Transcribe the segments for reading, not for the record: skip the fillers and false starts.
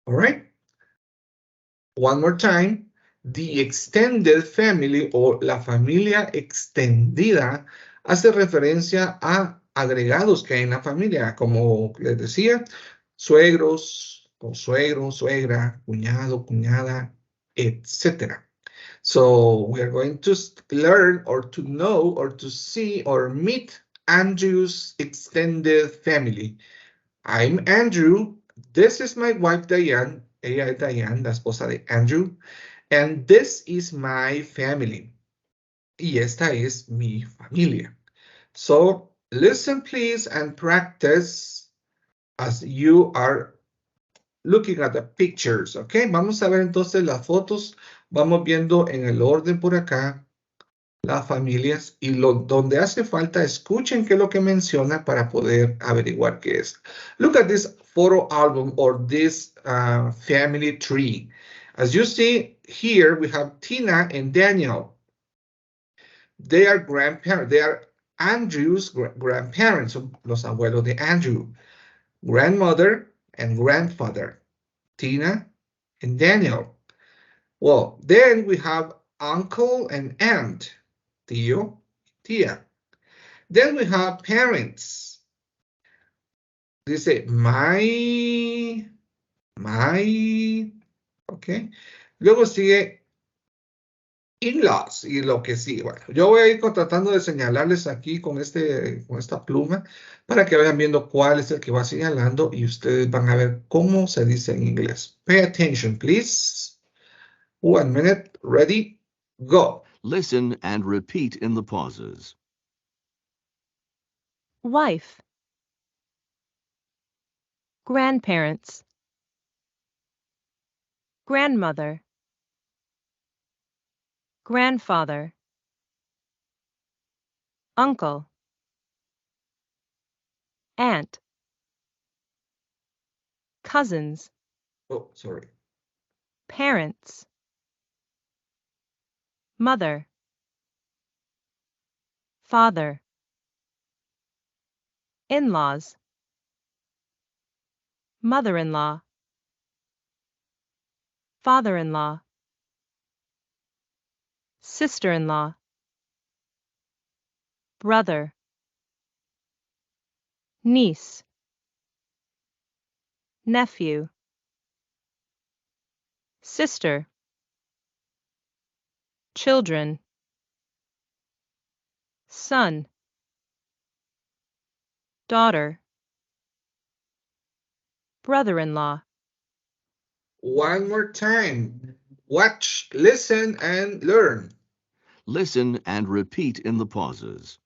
All right. One more time. The extended family o la familia extendida hace referencia a agregados que hay en la familia, como les decía, suegros, consuegro, suegra, cuñado, cuñada, etc. So we are going to learn or to know or to see or meet Andrew's extended family. I'm Andrew. This is my wife, Diane. Ella es Diane, la esposa de Andrew. And this is my family. Y esta es mi familia. So listen, please, and practice as you are looking at the pictures. Okay, vamos a ver entonces las fotos. Vamos viendo en el orden por acá las familias y donde hace falta, escuchen qué es lo que menciona para poder averiguar qué es. Look at this photo album or this family tree. As you see here, we have Tina and Daniel. They are grandparents. They are Andrew's grandparents, los abuelos de Andrew. Grandmother and grandfather, Tina and Daniel. Well, then we have uncle and aunt, tío, tía. Then we have parents. Dice my, okay. Luego sigue in-laws y lo que sigue. Bueno, yo voy a ir tratando de señalarles aquí con esta pluma para que vayan viendo cuál es el que va señalando y ustedes van a ver cómo se dice en inglés. Pay attention, please. 1 minute, ready, go. Listen and repeat in the pauses. Wife, grandparents, grandmother, grandfather, uncle, aunt, cousins, Oh, sorry. parents, mother, father, in-laws, mother-in-law, father-in-law, sister-in-law, brother, niece, nephew, sister, children, son, daughter, brother-in-law. One more time. Watch, listen, and learn. Listen and repeat in the pauses.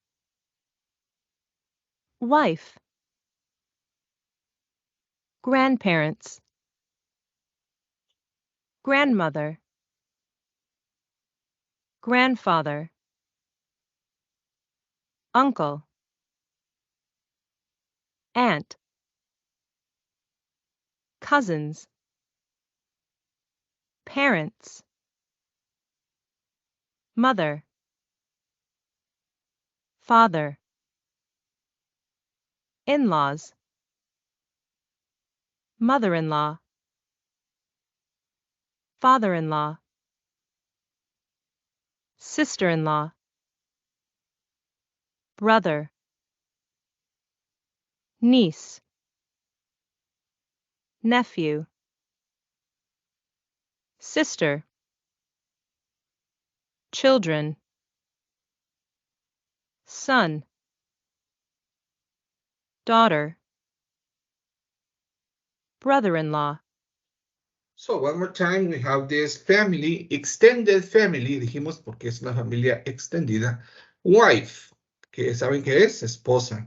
Wife, grandparents, grandmother, grandfather, uncle, aunt, cousins, parents, mother, father, in-laws, mother-in-law, father-in-law, sister-in-law, brother, niece, nephew, sister, children, son, daughter, brother-in-law. So one more time, we have this family, extended family, dijimos porque es una familia extendida. Wife, que saben que es esposa.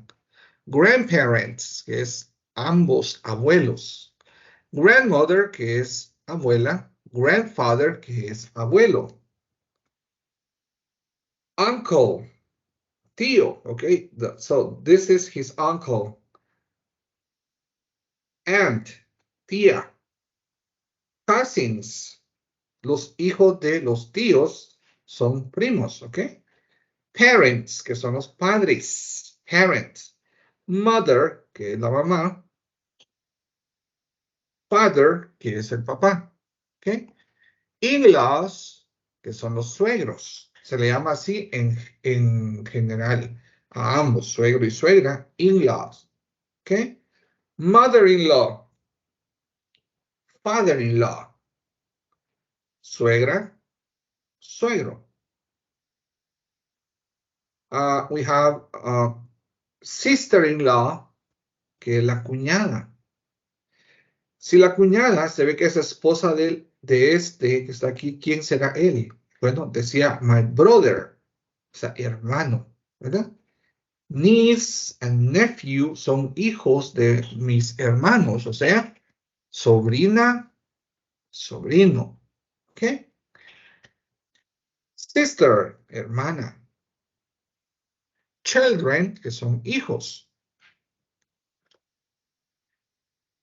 Grandparents, que es ambos abuelos. Grandmother, que es abuela. Grandfather, que es abuelo. Uncle, tío, okay? So this is his uncle. Aunt, tía. Cousins, los hijos de los tíos son primos, ¿ok? Parents, que son los padres, parents. Mother, que es la mamá. Father, que es el papá. ¿Ok? In-laws, que son los suegros. Se le llama así en general a ambos, suegro y suegra, in-laws. ¿Ok? Mother-in-law, father-in-law, suegra, suegro. We have sister-in-law, que es la cuñada. Si la cuñada se ve que es esposa de este que está aquí, ¿quién será él? Bueno, decía my brother, o sea, hermano, ¿verdad? Niece and nephew son hijos de mis hermanos, o sea, sobrina, sobrino, ¿ok? Sister, hermana. Children, que son hijos.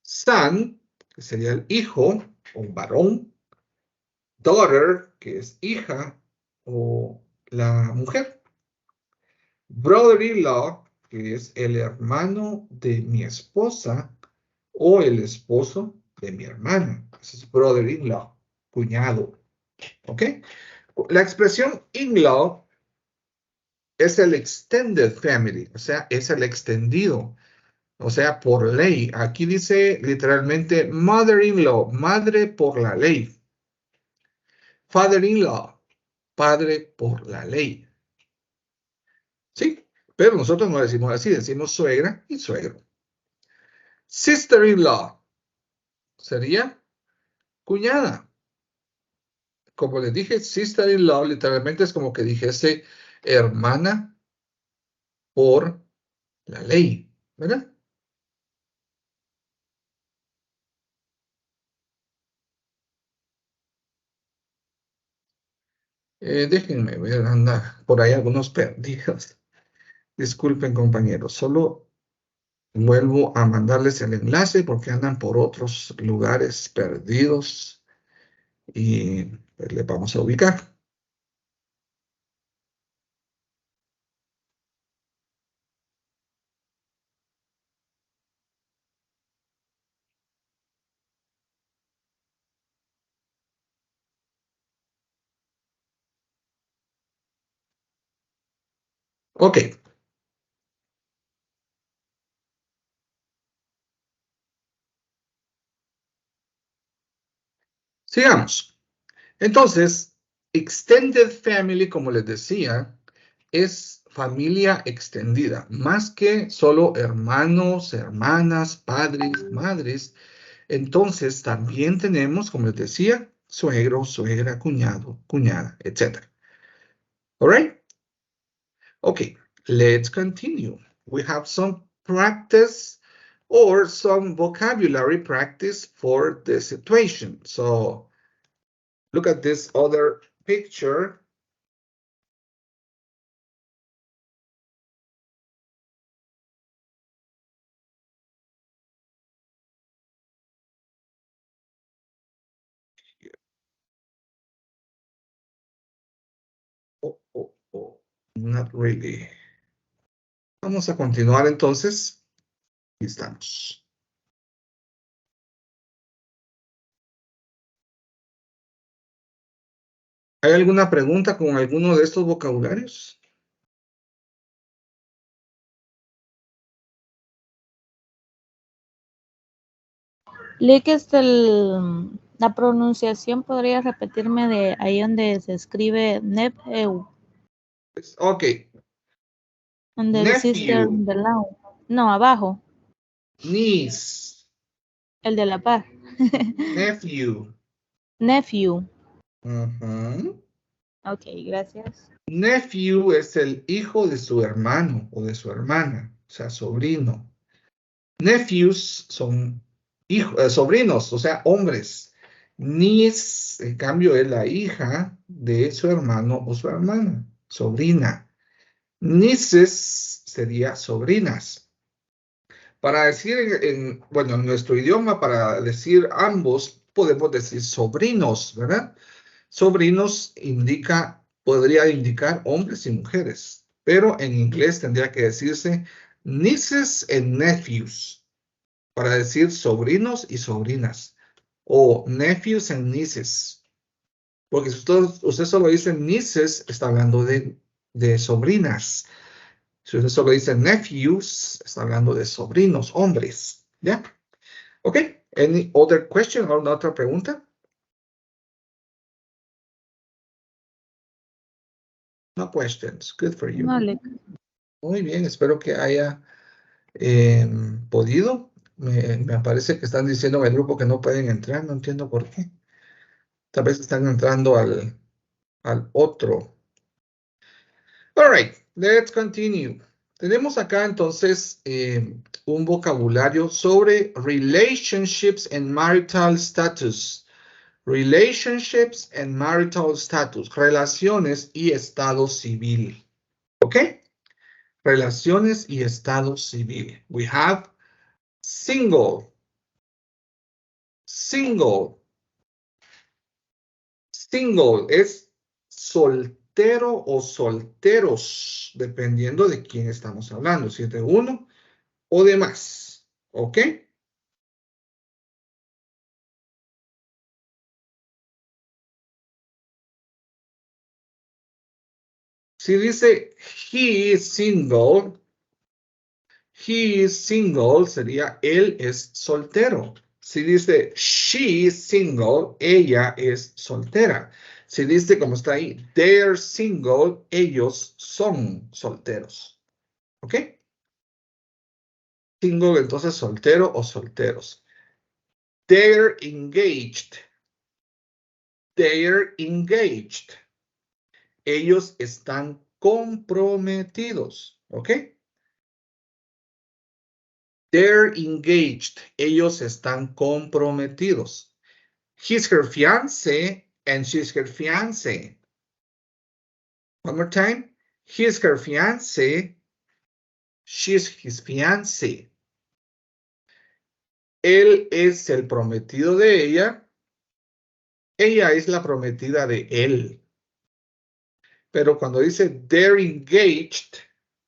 Son, que sería el hijo o varón. Daughter, que es hija o la mujer. Brother-in-law, que es el hermano de mi esposa o el esposo de mi hermana. Ese es brother-in-law, cuñado. ¿Ok? La expresión in-law es el extended family, o sea, es el extendido. O sea, por ley. Aquí dice literalmente mother-in-law, madre por la ley. Father-in-law, padre por la ley. ¿Sí? Pero nosotros no decimos así, decimos suegra y suegro. Sister-in-law sería cuñada. Como les dije, sister-in-law literalmente es como que dijese hermana por la ley, ¿verdad? Déjenme ver, anda por ahí algunos perdidos. Disculpen, compañeros, solo vuelvo a mandarles el enlace porque andan por otros lugares perdidos y pues, les vamos a ubicar. Ok. Sigamos. Entonces, extended family, como les decía, es familia extendida, más que solo hermanos, hermanas, padres, madres. Entonces, también tenemos, como les decía, suegro, suegra, cuñado, cuñada, etc. All right? Okay, let's continue. We have some practice or some vocabulary practice for the situation. So look at this other picture. Oh, not really. Vamos a continuar entonces. Aquí estamos. ¿Hay alguna pregunta con alguno de estos vocabularios? Lee que la pronunciación, ¿podría repetirme de ahí donde se escribe nephew? Ok. Donde el sister Nephew. del lado. No, abajo. Niece. El de la par. Nephew. Nephew. Ok, gracias. Nephew es el hijo de su hermano o de su hermana, o sea, sobrino. Nephews son sobrinos, o sea, hombres. Niece, en cambio, es la hija de su hermano o su hermana, sobrina. Nieces sería sobrinas. Para decir, bueno, en nuestro idioma, para decir ambos, podemos decir sobrinos, ¿verdad? Sobrinos podría indicar hombres y mujeres, pero en inglés tendría que decirse nieces and nephews, para decir sobrinos y sobrinas. o nephews and nieces. Porque si usted solo dice nieces, está hablando de sobrinas. Si usted solo dice nephews, está hablando de sobrinos, hombres. ¿Ya? Ok. Any other question? ¿Alguna otra pregunta? No questions. Good for you. No, Lick. Muy bien, espero que haya podido. Me parece que están diciendo en el grupo que no pueden entrar, no entiendo por qué. Tal vez están entrando al otro. All right, let's continue. Tenemos acá entonces un vocabulario sobre relationships and marital status. Relationships and marital status. Relaciones y estado civil. ¿Ok? Relaciones y estado civil. We have single. Single. Single es soltero o solteros, dependiendo de quién estamos hablando, si es de uno o de más. ¿Ok? Si dice he is single sería él es soltero. Si dice she is single, ella es soltera. Si dice como está ahí, they're single, ellos son solteros. ¿Ok? Single, entonces soltero o solteros. They're engaged. They're engaged. Ellos están comprometidos. ¿Ok? They're engaged. Ellos están comprometidos. He's her fiancé and she's her fiancé. One more time. He's her fiancé. She's his fiancé. Él es el prometido de ella. Ella es la prometida de él. Pero cuando dice they're engaged,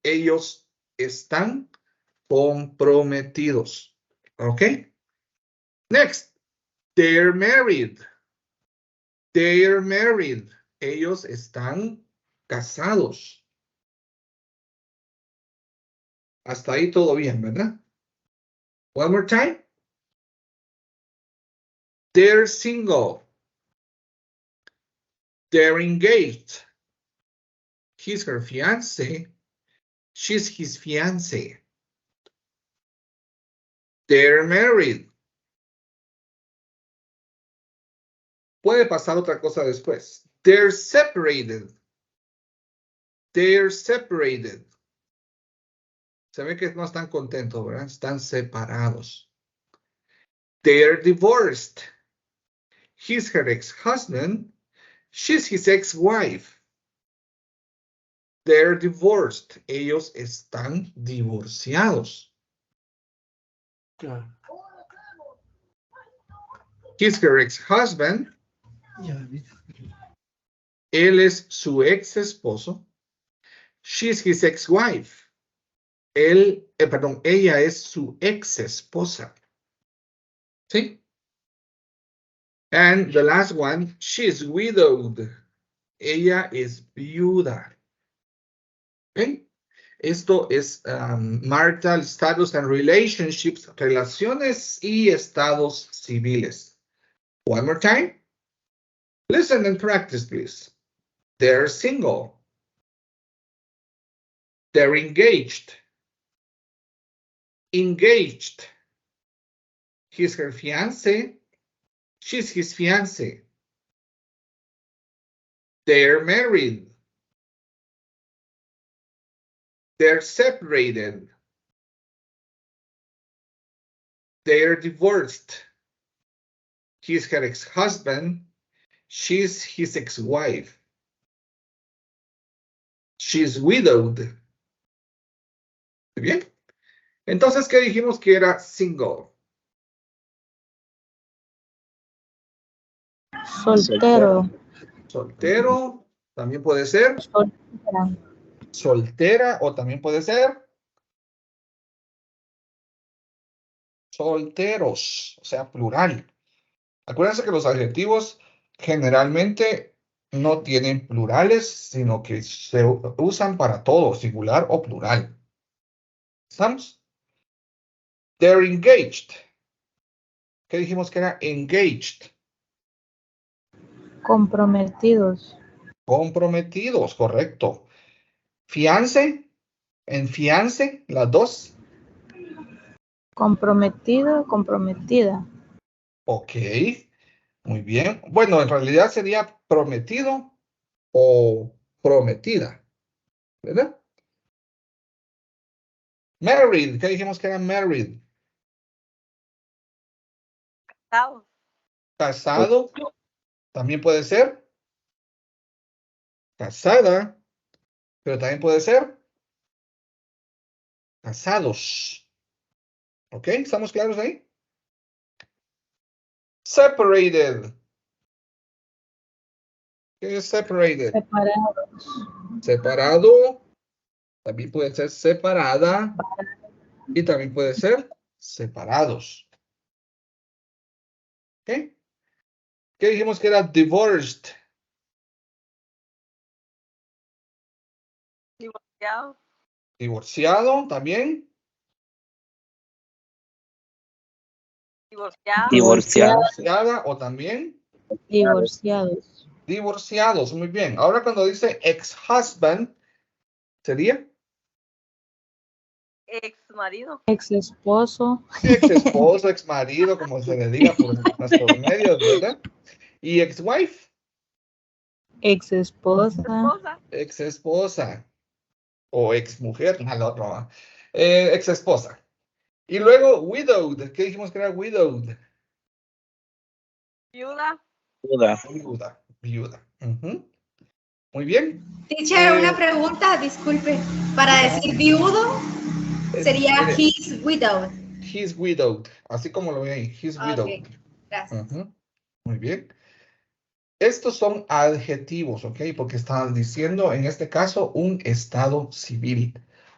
ellos están comprometidos. ¿Ok? Next. They're married. They're married. Ellos están casados. Hasta ahí todo bien, ¿verdad? One more time. They're single. They're engaged. He's her fiancé. She's his fiancé. They're married. Puede pasar otra cosa después. They're separated. They're separated. Se ve que no están contentos, ¿verdad? Están separados. They're divorced. He's her ex-husband. She's his ex-wife. They're divorced. Ellos están divorciados. He's her ex-husband. Él es su ex-esposo. She's his ex-wife. Ella es su ex-esposa. ¿Sí? And the last one, she's widowed. Ella es viuda. ¿Ok? Esto es marital status and relationships, relaciones y estados civiles. One more time. Listen and practice, please. They're single. They're engaged. Engaged. He's her fiancé. She's his fiancé. They're married. They're separated. They're divorced. He's her ex-husband. She's his ex-wife. She's widowed. ¿Muy bien? Entonces, ¿qué dijimos que era single? Soltero. Soltero, también puede ser. Soltera. Soltera o también puede ser. Solteros, o sea, plural. Acuérdense que los adjetivos generalmente no tienen plurales, sino que se usan para todo, singular o plural. ¿Estamos? They're engaged. ¿Qué dijimos que era engaged? Comprometidos. Comprometidos, correcto. Fiance, en fiance, las dos. Comprometido, comprometida. Ok, muy bien. Bueno, en realidad sería prometido o prometida, ¿verdad? Married, ¿qué dijimos que era married? Casado, también puede ser. Casada, pero también puede ser. Casados. ¿Ok? ¿Estamos claros ahí? Separated. ¿Qué es separated? Separados. Separado. También puede ser separada. Y también puede ser separados. ¿Ok? ¿Qué dijimos que era divorced? Divorciado. Divorciado también. Divorciado. Divorciada o también Divorciados. divorciados. Muy bien. Ahora cuando dice ex-husband, ¿sería? Ex marido. Ex esposo. Ex-esposo, ex-marido, como se le diga por nuestros medios, ¿verdad? Y ex-wife, Ex esposa. Esposa. ex-esposa o ex-mujer, al otro, ¿va? Ex-esposa. Y luego widowed. ¿Qué dijimos que era widowed? Viuda. Viuda. Ujú. Muy bien. Teacher, una pregunta, disculpe. Para decir viudo, sería Mire, his widowed. he's widowed. Así como lo ve ahí. He's widowed. Ok, gracias. Ujú. Muy bien. Estos son adjetivos, ¿ok? Porque están diciendo, en este caso, un estado civil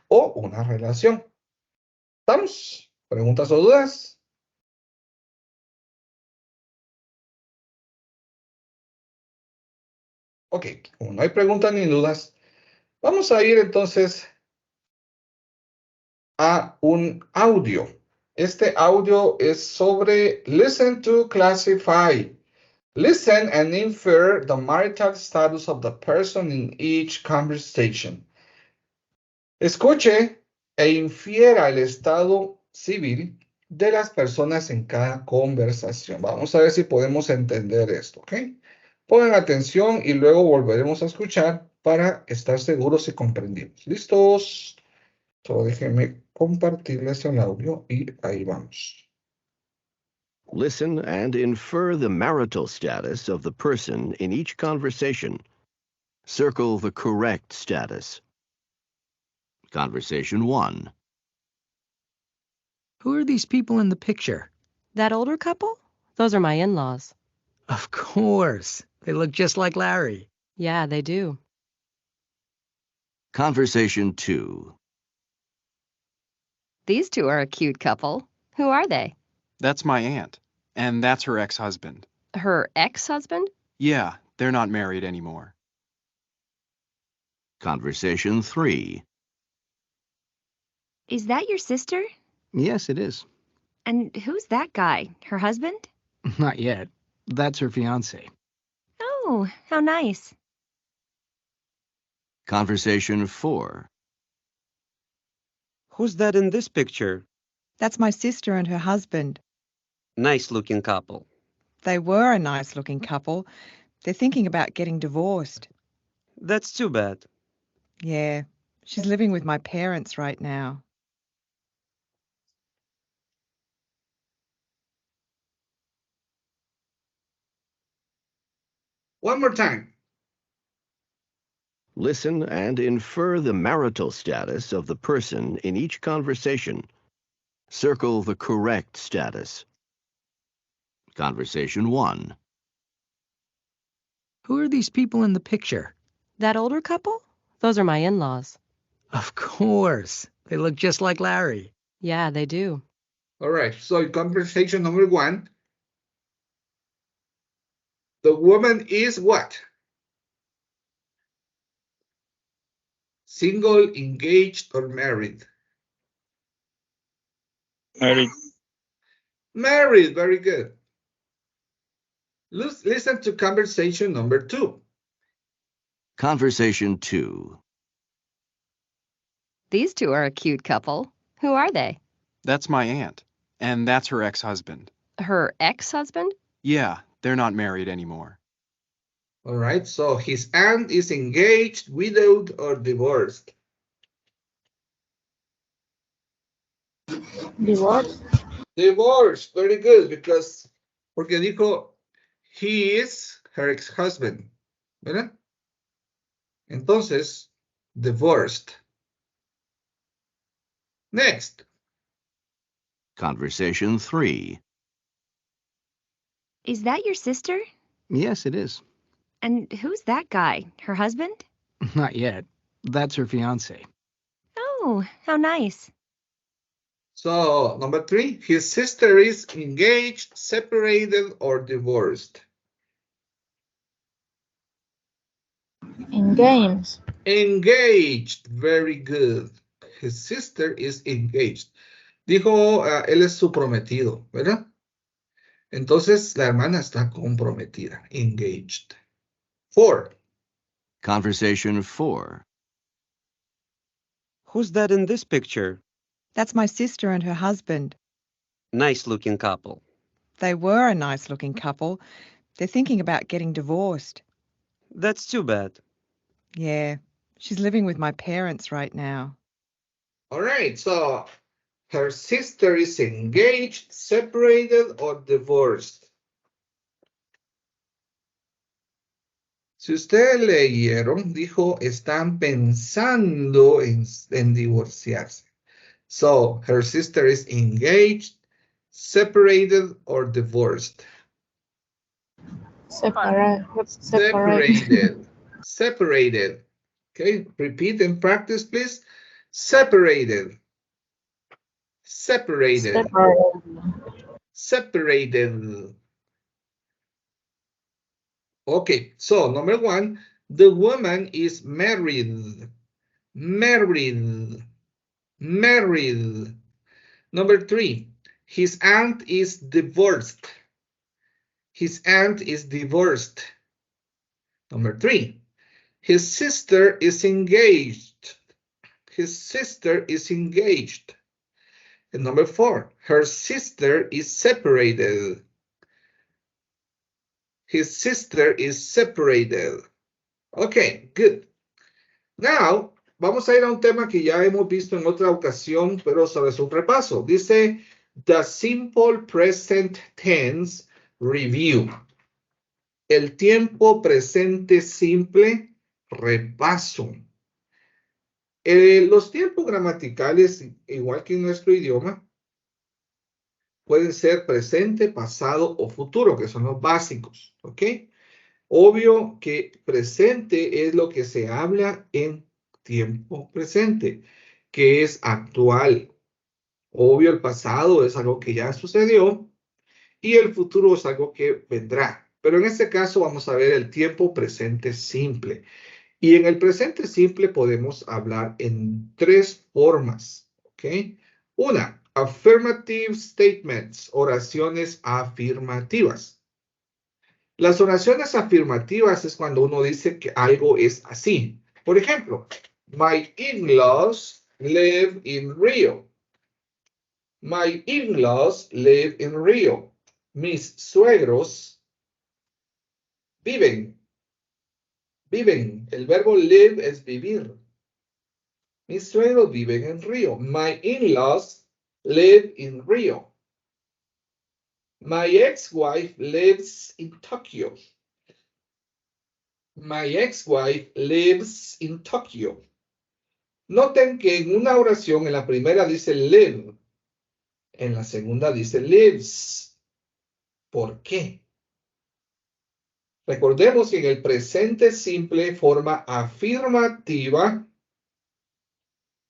o una relación. ¿Estamos? ¿Preguntas o dudas? Ok, como no hay preguntas ni dudas, vamos a ir entonces a un audio. Este audio es sobre listen to classify. Listen and infer the marital status of the person in each conversation. Escuche e infiera el estado civil de las personas en cada conversación. Vamos a ver si podemos entender esto, ¿ok? Pongan atención y luego volveremos a escuchar para estar seguros y comprendimos. ¿Listos? Solo déjenme compartirles el audio y ahí vamos. Listen and infer the marital status of the person in each conversation. Circle the correct status. Conversation 1. Who are these people in the picture? That older couple? Those are my in-laws. Of course. They look just like Larry. Yeah, they do. Conversation 2. These two are a cute couple. Who are they? That's my aunt, and that's her ex-husband. Her ex-husband? Yeah, they're not married anymore. Conversation 3. Is that your sister? Yes, it is. And who's that guy? Her husband? Not yet. That's her fiancé. Oh, how nice. Conversation 4. Who's that in this picture? That's my sister and her husband. Nice-looking couple. They were a nice-looking couple. They're thinking about getting divorced. That's too bad. Yeah, she's living with my parents right now. One more time. Listen and infer the marital status of the person in each conversation. Circle the correct status. Conversation 1. Who are these people in the picture? That older couple? Those are my in-laws. Of course. They look just like Larry. Yeah, they do. All right, so conversation number 1. The woman is what? Single, engaged, or married? Married. Married, very good. Listen to conversation number 2. Conversation 2. These two are a cute couple. Who are they? That's my aunt, and that's her ex-husband. Her ex-husband? Yeah, they're not married anymore. All right, so his aunt is engaged, widowed, or divorced? Divorce. Divorced, very good, porque dijo, he is her ex-husband, ¿verdad? Entonces, divorced. Next. Conversation 3. Is that your sister? Yes, it is. And who's that guy? Her husband? Not yet. That's her fiance. Oh, how nice. So, number 3, his sister is engaged, separated, or divorced? Engaged. Engaged, very good. His sister is engaged. Dijo, él es su prometido, ¿verdad? Entonces, la hermana está comprometida, engaged. 4. Conversation 4. Who's that in this picture? That's my sister and her husband. Nice looking couple. They were a nice looking couple. They're thinking about getting divorced. That's too bad. Yeah, she's living with my parents right now. All right, so her sister is engaged, separated, or divorced. Si ustedes leyeron, dijo, están pensando en divorciarse. So, her sister is engaged, separated, or divorced? Separated. Separated. Okay, repeat and practice, please. Separated. Separated. Separated. Okay, so number 1, the woman is married. Married. Married. Number 3, his aunt is divorced. His aunt is divorced. Number 3, his sister is engaged. His sister is engaged. And number 4, her sister is separated. His sister is separated. Okay, good. Now, vamos a ir a un tema que ya hemos visto en otra ocasión, pero sobre su repaso. Dice, the simple present tense review. El tiempo presente simple repaso. Los tiempos gramaticales, igual que en nuestro idioma, pueden ser presente, pasado o futuro, que son los básicos, ¿ok? Obvio que presente es lo que se habla en tiempo presente, que es actual. Obvio, el pasado es algo que ya sucedió y el futuro es algo que vendrá. Pero en este caso vamos a ver el tiempo presente simple. Y en el presente simple podemos hablar en 3 formas, ¿ok? Una, affirmative statements, oraciones afirmativas. Las oraciones afirmativas es cuando uno dice que algo es así. Por ejemplo, my in-laws live in Rio. My in-laws live in Rio. Mis suegros viven. Viven. El verbo live es vivir. Mis suegros viven en Río. My in-laws live in Rio. My ex-wife lives in Tokyo. My ex-wife lives in Tokyo. Noten que en una oración, en la primera dice live. En la segunda dice lives. ¿Por qué? Recordemos que en el presente simple forma afirmativa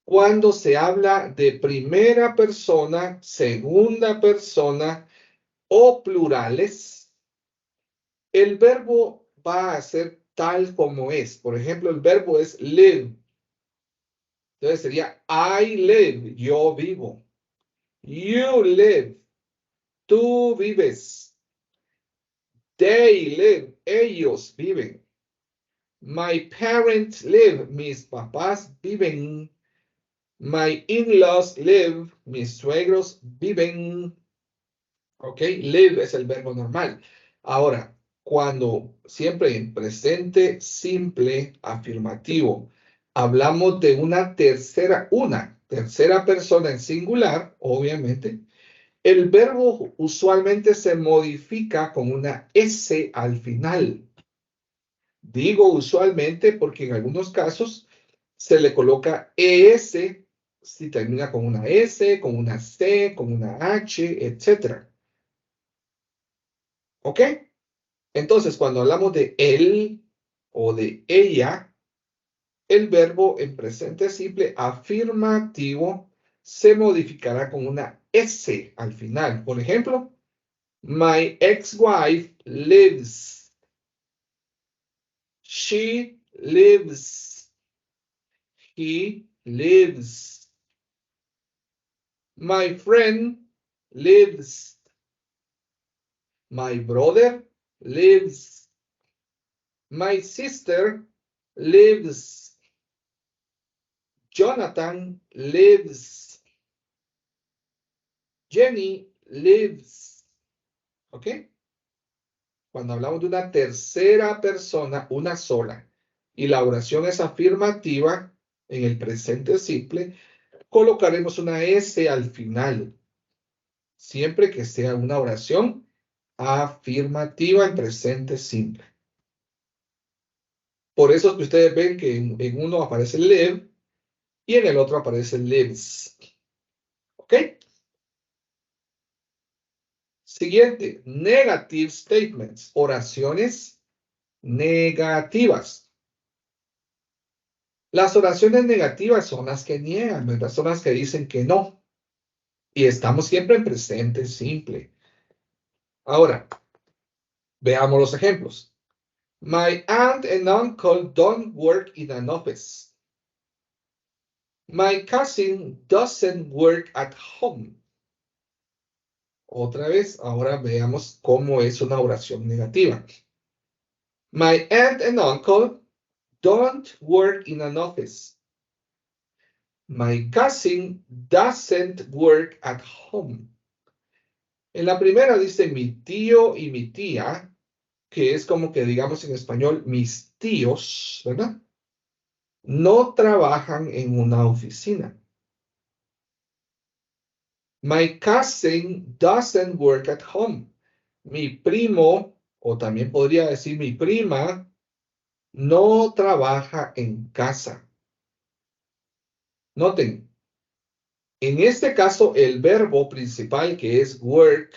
cuando se habla de primera persona, segunda persona o plurales el verbo va a ser tal como es. Por ejemplo, el verbo es live. Entonces sería I live, yo vivo. You live, tú vives. They live, ellos viven. My parents live, mis papás viven. My in-laws live, mis suegros viven. Ok, live es el verbo normal. Ahora, cuando siempre en presente simple afirmativo hablamos de una tercera persona en singular, obviamente, el verbo usualmente se modifica con una S al final. Digo usualmente porque en algunos casos se le coloca ES si termina con una S, con una C, con una H, etc. ¿Ok? Entonces, cuando hablamos de él o de ella, el verbo en presente simple afirmativo se modificará con una S al final. Por ejemplo, my ex-wife lives. She lives. He lives. My friend lives. My brother lives. My sister lives. Jonathan lives. Jenny lives. ¿Ok? Cuando hablamos de una tercera persona, una sola, y la oración es afirmativa en el presente simple, colocaremos una S al final, siempre que sea una oración afirmativa en presente simple. Por eso es que ustedes ven que en uno aparece live y en el otro aparece lives. ¿Ok? Siguiente, negative statements, oraciones negativas. Las oraciones negativas son las que niegan, ¿verdad? Son las que dicen que no. Y estamos siempre en presente simple. Ahora, veamos los ejemplos. My aunt and uncle don't work in an office. My cousin doesn't work at home. Otra vez, ahora veamos cómo es una oración negativa. My aunt and uncle don't work in an office. My cousin doesn't work at home. En la primera dice mi tío y mi tía, que es como que digamos en español mis tíos, ¿verdad? No trabajan en una oficina. My cousin doesn't work at home. Mi primo, o también podría decir mi prima, no trabaja en casa. Noten, en este caso el verbo principal que es work,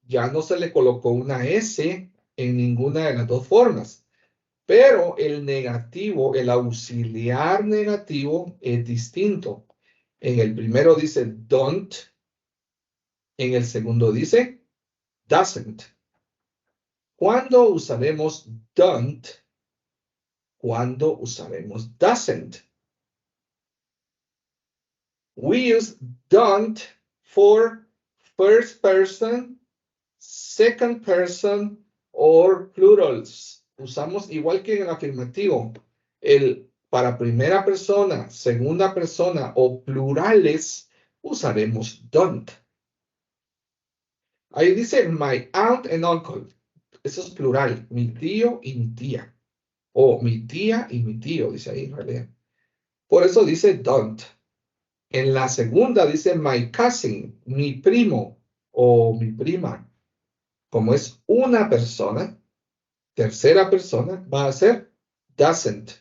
ya no se le colocó una S en ninguna de las dos formas. Pero el negativo, el auxiliar negativo es distinto. En el primero dice don't. En el segundo dice doesn't. ¿Cuándo usaremos don't? ¿Cuándo usaremos doesn't? We use don't for first person, second person, or plurals. Usamos igual que en el afirmativo. Para primera persona, segunda persona o plurales, usaremos don't. Ahí dice my aunt and uncle. Eso es plural. Mi tío y mi tía. O mi tía y mi tío, dice ahí en realidad. Por eso dice don't. En la segunda dice my cousin, mi primo o mi prima. Como es una persona, tercera persona, va a ser doesn't.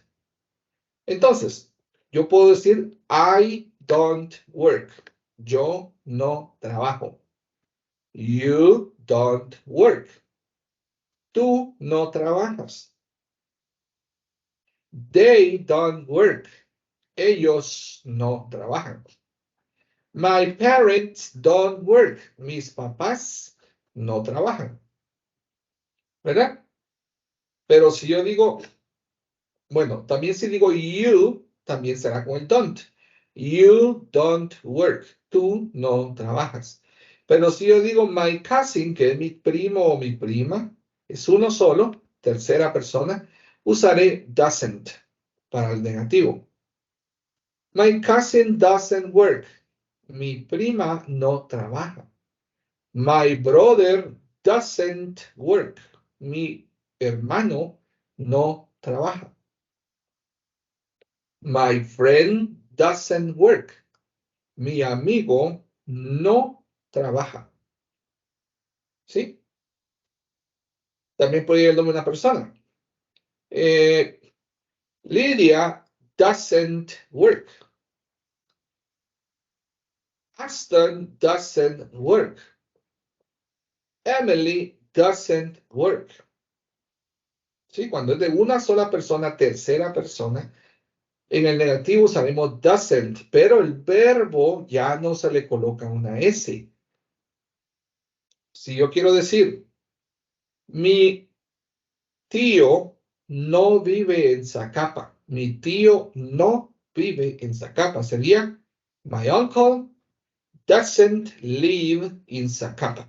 Entonces, yo puedo decir I don't work. Yo no trabajo. You don't work. Tú no trabajas. They don't work. Ellos no trabajan. My parents don't work. Mis papás no trabajan. ¿verdad? Pero si yo digo, bueno, también si digo you, también será con el don't. You don't work. Tú no trabajas. Pero si yo digo my cousin, que es mi primo o mi prima, es uno solo, tercera persona, usaré doesn't para el negativo. My cousin doesn't work. Mi prima no trabaja. My brother doesn't work. Mi hermano no trabaja. My friend doesn't work. Mi amigo no trabaja. ¿Sí? También puede ir el nombre de una persona. Lydia doesn't work. Aston doesn't work. Emily doesn't work. ¿Sí? Cuando es de una sola persona, tercera persona, en el negativo usaremos doesn't, pero el verbo ya no se le coloca una S. Si yo quiero decir, mi tío no vive en Zacapa. Mi tío no vive en Zacapa. Sería, my uncle doesn't live in Zacapa.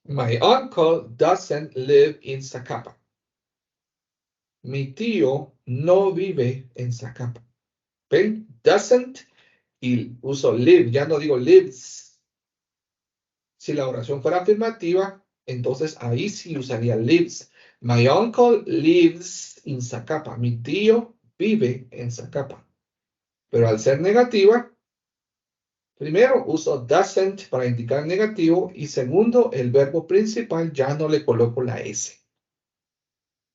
My uncle doesn't live in Zacapa. Mi tío no vive en Zacapa. ¿Ven? Doesn't y uso live. Ya no digo lives. Si la oración fuera afirmativa, entonces ahí sí usaría lives. My uncle lives in Zacapa. Mi tío vive en Zacapa. Pero al ser negativa, primero uso doesn't para indicar negativo y segundo, el verbo principal ya no le coloco la S.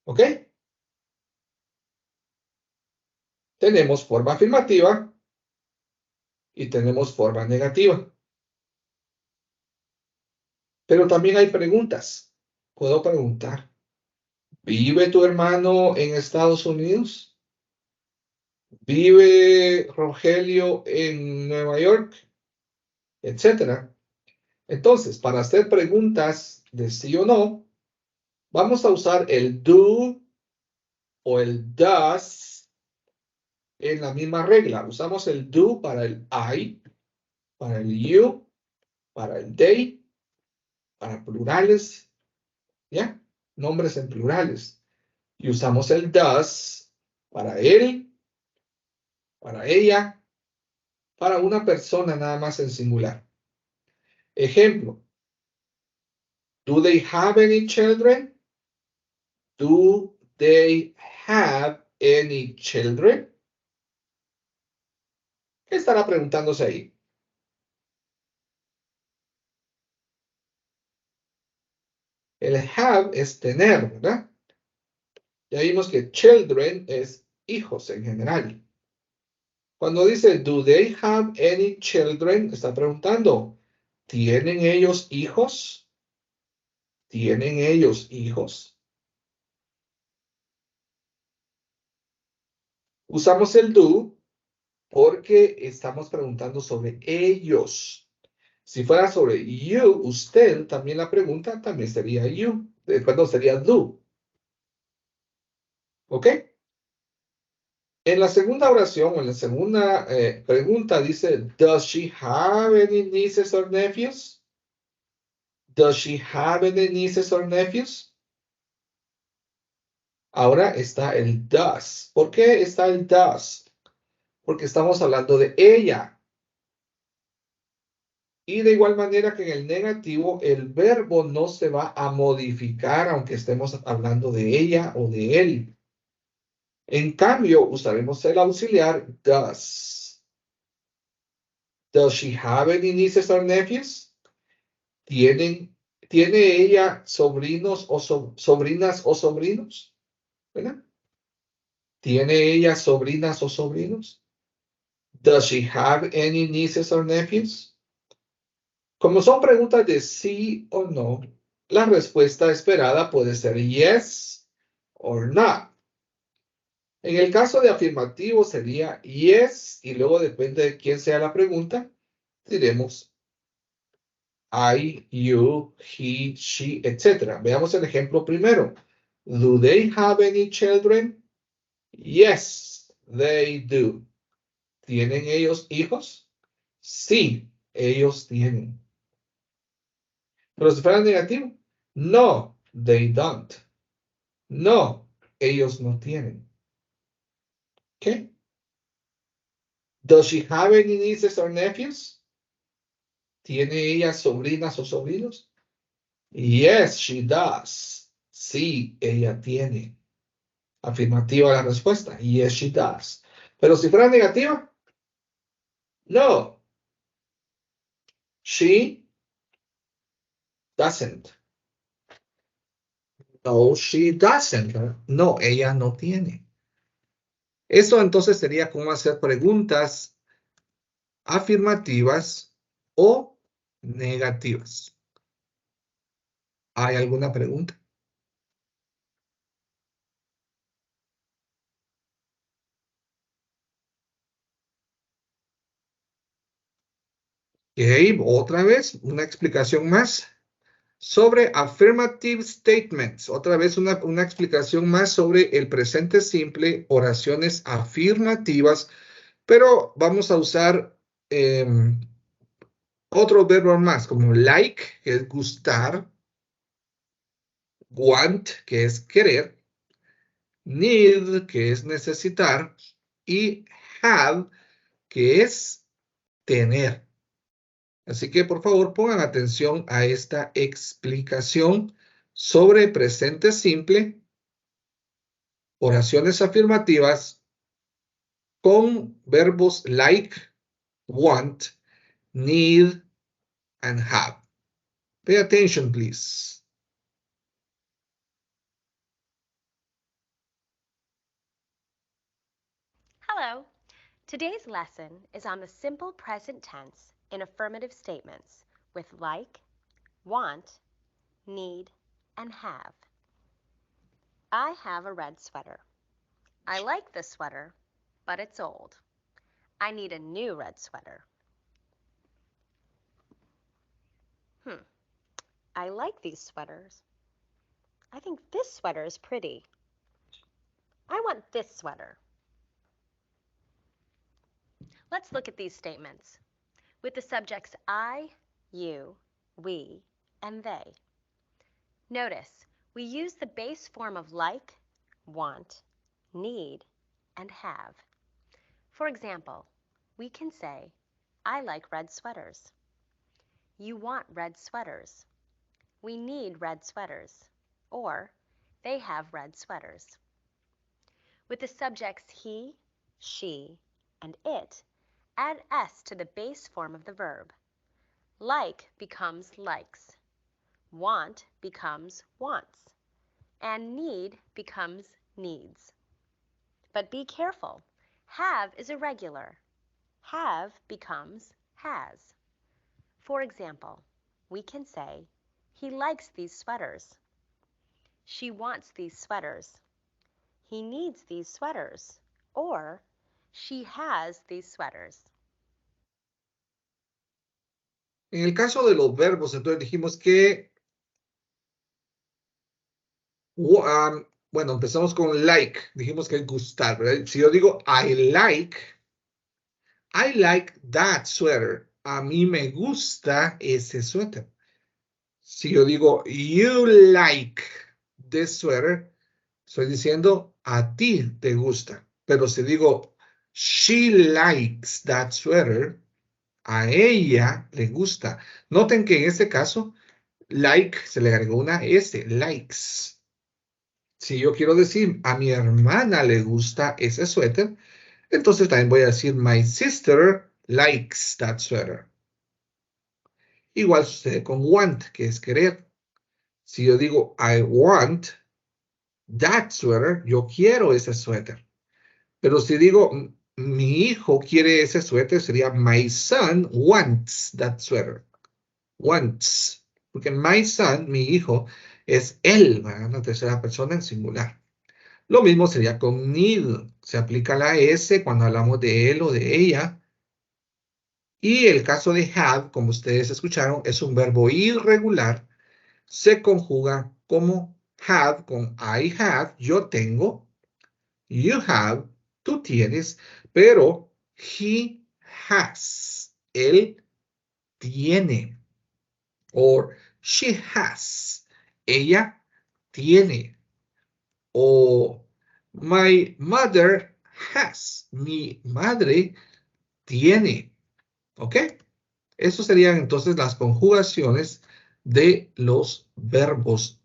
¿Ok? Tenemos forma afirmativa y tenemos forma negativa. Pero también hay preguntas. Puedo preguntar, ¿vive tu hermano en Estados Unidos? ¿Vive Rogelio en Nueva York? Etcétera. Entonces, para hacer preguntas de sí o no, vamos a usar el do o el does en la misma regla. Usamos el do para el I, para el you, para el they, para plurales, ¿ya? Nombres en plurales. Y usamos el does para él, para ella, para una persona nada más en singular. Ejemplo. Do they have any children? Do they have any children? ¿Qué estará preguntándose ahí? El have es tener, ¿verdad? Ya vimos que children es hijos en general. Cuando dice, do they have any children? Está preguntando, ¿tienen ellos hijos? ¿Tienen ellos hijos? Usamos el do porque estamos preguntando sobre ellos. Si fuera sobre you, usted, también la pregunta también sería you. Perdón, sería do. ¿Ok? En la segunda oración, o en la segunda pregunta, dice, does she have any nieces or nephews? Does she have any nieces or nephews? Ahora está el does. ¿Por qué está el does? Porque estamos hablando de ella. Y de igual manera que en el negativo, el verbo no se va a modificar aunque estemos hablando de ella o de él. En cambio, usaremos el auxiliar does. Does she have any nieces or nephews? ¿Tiene ella sobrinos o sobrinas o sobrinos? ¿Verdad? ¿Tiene ella sobrinas o sobrinos? Does she have any nieces or nephews? Como son preguntas de sí o no, la respuesta esperada puede ser yes or not. En el caso de afirmativo sería yes y luego depende de quién sea la pregunta, diremos I, you, he, she, etc. Veamos el ejemplo primero. Do they have any children? Yes, they do. ¿Tienen ellos hijos? Sí, ellos tienen. Pero si fuera negativo, no, they don't. No, ellos no tienen. ¿Ok? Does she have any nieces or nephews? ¿Tiene ella sobrinas o sobrinos? Yes, she does. Sí, ella tiene. Afirmativa la respuesta. Yes, she does. Pero si fuera negativa, no. She doesn't. No, she doesn't. No, ella no tiene. Eso entonces sería como hacer preguntas afirmativas o negativas. ¿Hay alguna pregunta? Ok, otra vez, una explicación más sobre affirmative statements. Otra vez una explicación más sobre el presente simple, oraciones afirmativas, pero vamos a usar otros verbos más, como like, que es gustar, want, que es querer, need, que es necesitar, y have, que es tener. Así que, por favor, pongan atención a esta explicación sobre presente simple, oraciones afirmativas con verbos like, want, need, and have. Pay attention, please. Hello. Today's lesson is on the simple present tense in affirmative statements with like, want, need, and have. I have a red sweater. I like this sweater, but it's old. I need a new red sweater. I like these sweaters. I think this sweater is pretty. I want this sweater. Let's look at these statements with the subjects I, you, we, and they. Notice we use the base form of like, want, need, and have. For example, we can say, I like red sweaters. You want red sweaters. We need red sweaters. Or, they have red sweaters. With the subjects he, she, and it, add s to the base form of the verb. Like becomes likes. Want becomes wants. And need becomes needs. But be careful. Have is irregular. Have becomes has. For example, we can say, he likes these sweaters. She wants these sweaters. He needs these sweaters. Or, she has these sweaters. En el caso de los verbos, entonces dijimos que, bueno, empezamos con like, dijimos que es gustar, ¿verdad? Si yo digo I like that sweater. A mí me gusta ese suéter. Si yo digo you like this sweater, estoy diciendo a ti te gusta. Pero si digo she likes that sweater, a ella le gusta. Noten que en este caso, like se le agregó una S, likes. Si yo quiero decir a mi hermana le gusta ese suéter, entonces también voy a decir my sister likes that sweater. Igual sucede con want, que es querer. Si yo digo I want that sweater, yo quiero ese suéter. Pero si digo mi hijo quiere ese suéter, sería my son wants that sweater. Wants. Porque my son, mi hijo, es él, ¿verdad? La tercera persona en singular. Lo mismo sería con need. Se aplica la S cuando hablamos de él o de ella. Y el caso de have, como ustedes escucharon, es un verbo irregular. Se conjuga como have con I have, yo tengo. You have, tú tienes. Pero he has, él tiene. Or she has, ella tiene. O my mother has, mi madre tiene. ¿Ok? Esas serían entonces las conjugaciones de los verbos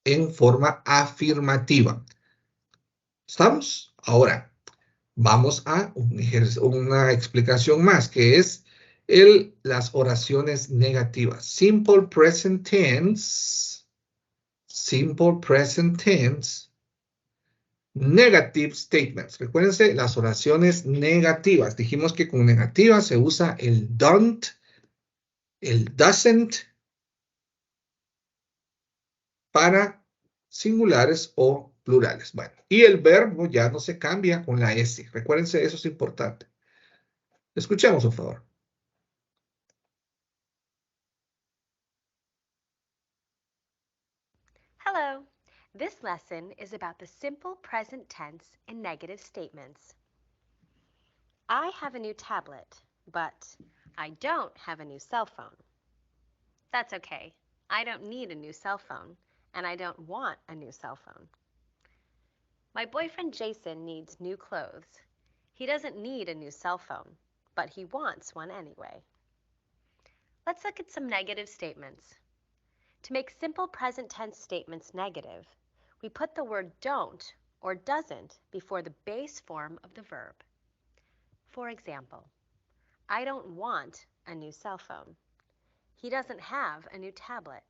en forma afirmativa. ¿Estamos? Ahora, vamos a una explicación más, que es las oraciones negativas. Simple present tense, negative statements. Recuérdense las oraciones negativas. Dijimos que con negativas se usa el don't, el doesn't, para singulares o plurales. Bueno, y el verbo ya no se cambia con la S. Recuérdense, eso es importante. Escuchemos, por favor. Hello. This lesson is about the simple present tense in negative statements. I have a new tablet, but I don't have a new cell phone. That's okay. I don't need a new cell phone, and I don't want a new cell phone. My boyfriend Jason needs new clothes. He doesn't need a new cell phone, but he wants one anyway. Let's look at some negative statements. To make simple present tense statements negative, we put the word don't or doesn't before the base form of the verb. For example, I don't want a new cell phone. He doesn't have a new tablet.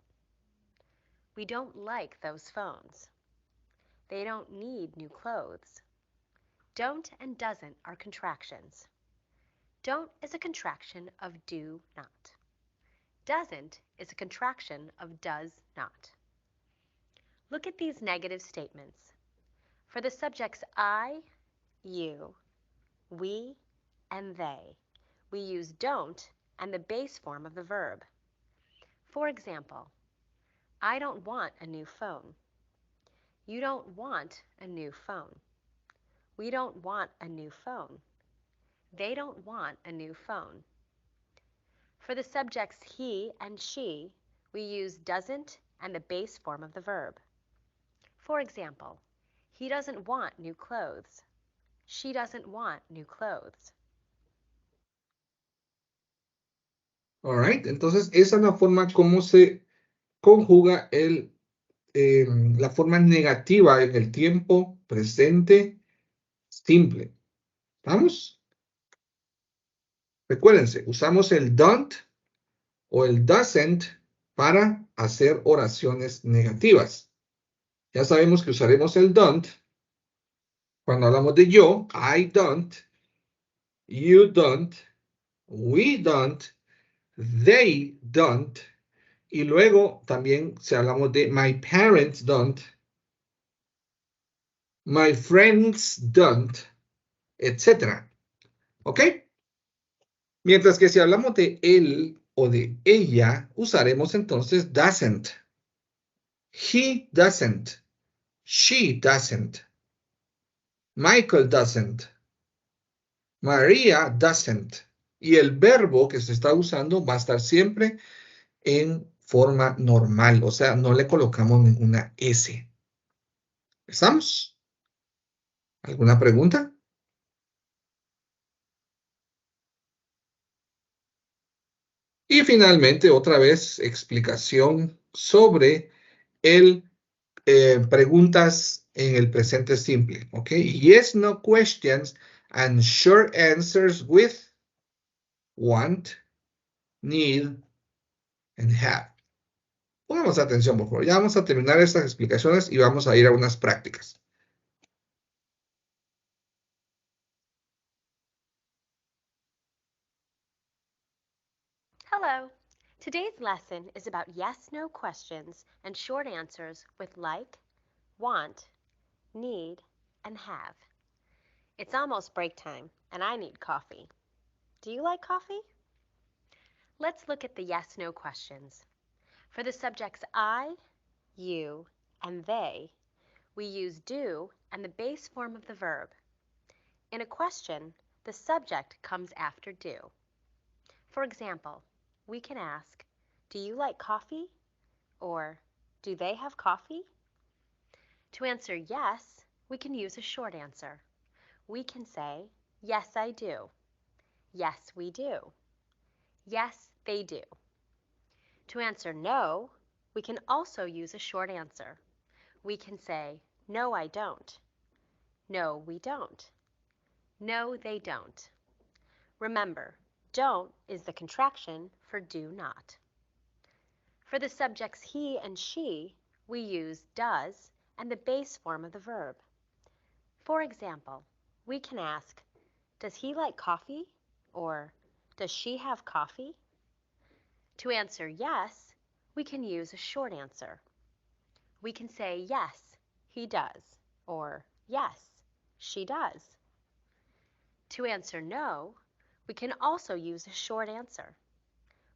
We don't like those phones. They don't need new clothes. Don't and doesn't are contractions. Don't is a contraction of do not. Doesn't is a contraction of does not. Look at these negative statements. For the subjects I, you, we, and they, we use don't and the base form of the verb. For example, I don't want a new phone. You don't want a new phone. We don't want a new phone. They don't want a new phone. For the subjects he and she, we use doesn't and the base form of the verb. For example, he doesn't want new clothes. She doesn't want new clothes. All right, entonces esa es la forma como se conjuga la forma negativa en el tiempo presente simple. ¿Estamos? Recuérdense, usamos el don't o el doesn't para hacer oraciones negativas. Ya sabemos que usaremos el don't cuando hablamos de yo, I don't, you don't, we don't, they don't, y luego también si hablamos de my parents don't, my friends don't, etc. ¿Ok? Mientras que si hablamos de él o de ella, usaremos entonces doesn't. He doesn't. She doesn't. Michael doesn't. Maria doesn't. Y el verbo que se está usando va a estar siempre en forma normal. O sea, no le colocamos ninguna S. ¿Estamos? ¿Alguna pregunta? Y finalmente, otra vez, explicación sobre preguntas en el presente simple. ¿Ok? Yes, no questions and short answers with want, need, and have. Pongamos atención, por favor. Ya vamos a terminar estas explicaciones y vamos a ir a unas prácticas. Hello. Today's lesson is about yes-no questions and short answers with like, want, need, and have. It's almost break time, and I need coffee. Do you like coffee? Let's look at the yes-no questions. For the subjects I, you, and they, we use do and the base form of the verb. In a question, the subject comes after do. For example, we can ask, do you like coffee? Or, do they have coffee? To answer yes, we can use a short answer. We can say, yes, I do. Yes, we do. Yes, they do. To answer no, we can also use a short answer. We can say, no, I don't. No, we don't. No, they don't. Remember, don't is the contraction for do not. For the subjects he and she, we use does and the base form of the verb. For example, we can ask, does he like coffee? Or, does she have coffee? To answer yes, we can use a short answer. We can say, yes, he does, or yes, she does. To answer no, we can also use a short answer.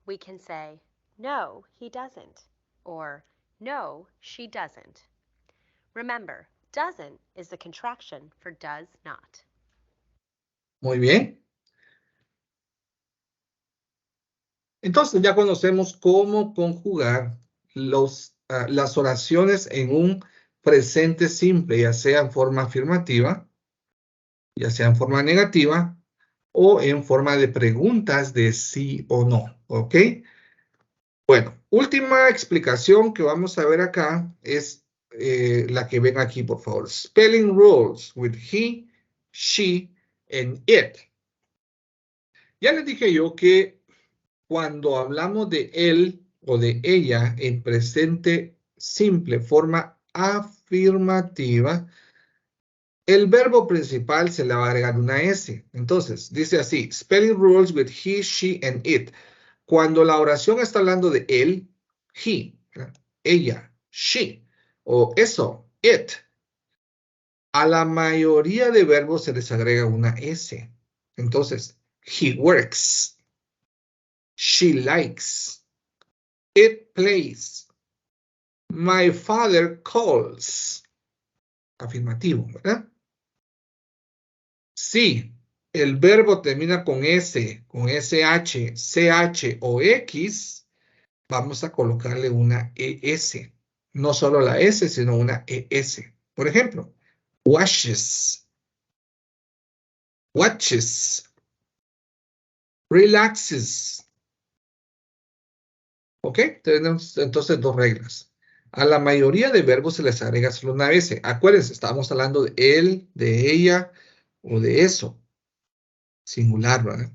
We can say, no, he doesn't, or no, she doesn't. Remember, doesn't is the contraction for does not. Muy bien. Entonces ya conocemos cómo conjugar las oraciones en un presente simple, ya sea en forma afirmativa, ya sea en forma negativa, o en forma de preguntas de sí o no, ¿ok? Bueno, última explicación que vamos a ver acá es la que ven aquí, por favor. Spelling rules with he, she, and it. Ya les dije yo que cuando hablamos de él o de ella en presente simple, forma afirmativa, el verbo principal se le va a agregar una S. Entonces, dice así, spelling rules with he, she, and it. Cuando la oración está hablando de él, he, ella, she, o eso, it, a la mayoría de verbos se les agrega una S. Entonces, he works, she likes, it plays, my father calls. Afirmativo, ¿verdad? Si el verbo termina con S, con SH, CH o X, vamos a colocarle una ES. No solo la S, sino una ES. Por ejemplo, washes, watches, relaxes. ¿Ok? Tenemos entonces dos reglas. A la mayoría de verbos se les agrega solo una S. Acuérdense, estábamos hablando de él, de ella o de eso. Singular, ¿verdad?